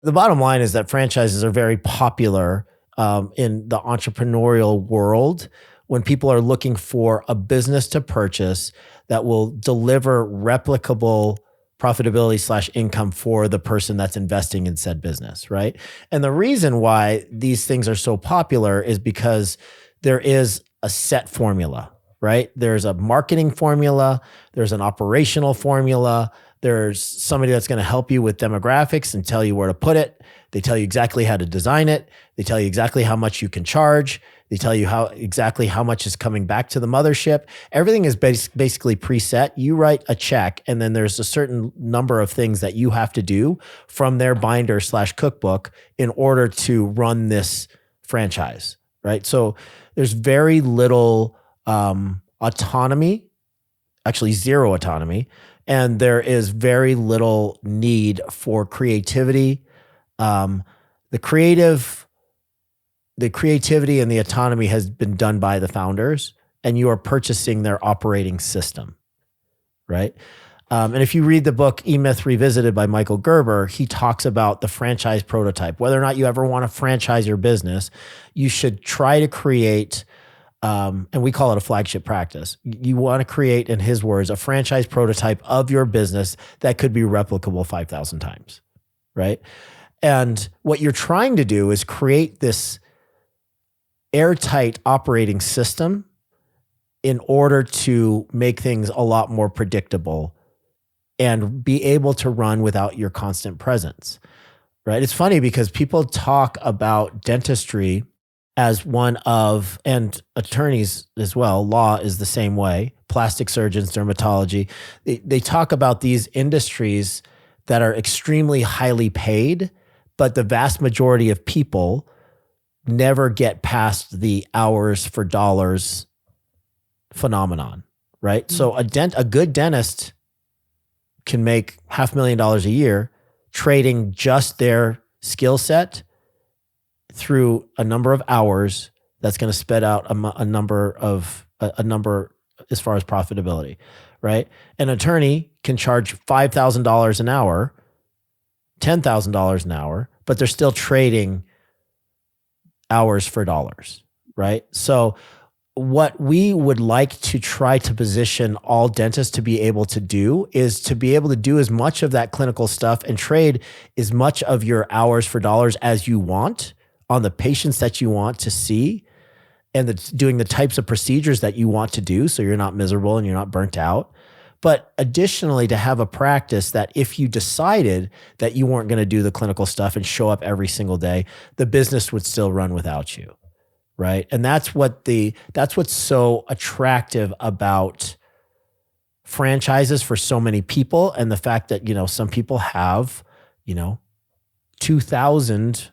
The bottom line is that franchises are very popular in the entrepreneurial world when people are looking for a business to purchase that will deliver replicable profitability slash income for the person that's investing in said business, right? And the reason why these things are so popular is because there is a set formula, right? There's a marketing formula, there's an operational formula, there's somebody that's going to help you with demographics and tell you where to put it. They tell you exactly how to design it. They tell you exactly how much you can charge. They tell you exactly how much is coming back to the mothership. Everything is basically preset. You write a check, and then there's a certain number of things that you have to do from their binder slash cookbook in order to run this franchise, right? So there's very little autonomy, actually zero autonomy, and there is very little need for creativity. The creativity and the autonomy has been done by the founders, and you are purchasing their operating system, right? And if you read the book E-Myth Revisited by Michael Gerber, he talks about the franchise prototype. Whether or not you ever want to franchise your business, you should try to create, and we call it a flagship practice. You want to create, in his words, a franchise prototype of your business that could be replicable 5,000 times, right? And what you're trying to do is create this airtight operating system in order to make things a lot more predictable and be able to run without your constant presence, right? It's funny because people talk about dentistry as one of, and attorneys as well, law is the same way, plastic surgeons, dermatology. They talk about these industries that are extremely highly paid, but the vast majority of people never get past the hours for dollars phenomenon, right? Mm-hmm. So a good dentist can make $500,000 a year trading just their skill set through a number of hours that's going to spit out a number as far as profitability, right? An attorney can charge $5,000 an hour, $10,000 an hour, but they're still trading hours for dollars, right? So what we would like to try to position all dentists to be able to do is to be able to do as much of that clinical stuff and trade as much of your hours for dollars as you want on the patients that you want to see and doing the types of procedures that you want to do so you're not miserable and you're not burnt out. But additionally, to have a practice that if you decided that you weren't going to do the clinical stuff and show up every single day, the business would still run without you, right? And that's what's so attractive about franchises for so many people, and the fact that, some people have, 2,000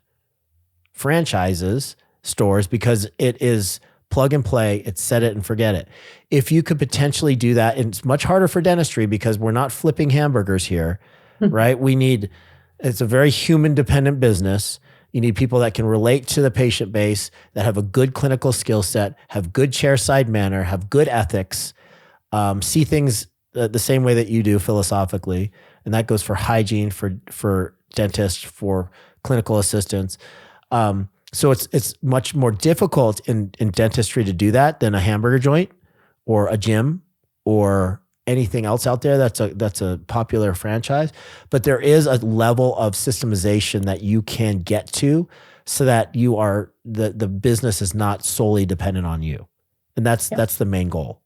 franchises stores because it is plug and play, it's set it and forget it. If you could potentially do that, and it's much harder for dentistry because we're not flipping hamburgers here, right? It's a very human dependent business. You need people that can relate to the patient base, that have a good clinical skill set, have good chairside manner, have good ethics, see things the same way that you do philosophically. And that goes for hygiene, for dentists, for clinical assistants. So it's much more difficult in dentistry to do that than a hamburger joint or a gym or anything else out there that's a popular franchise. But there is a level of systemization that you can get to so that the business is not solely dependent on you. And that's the main goal.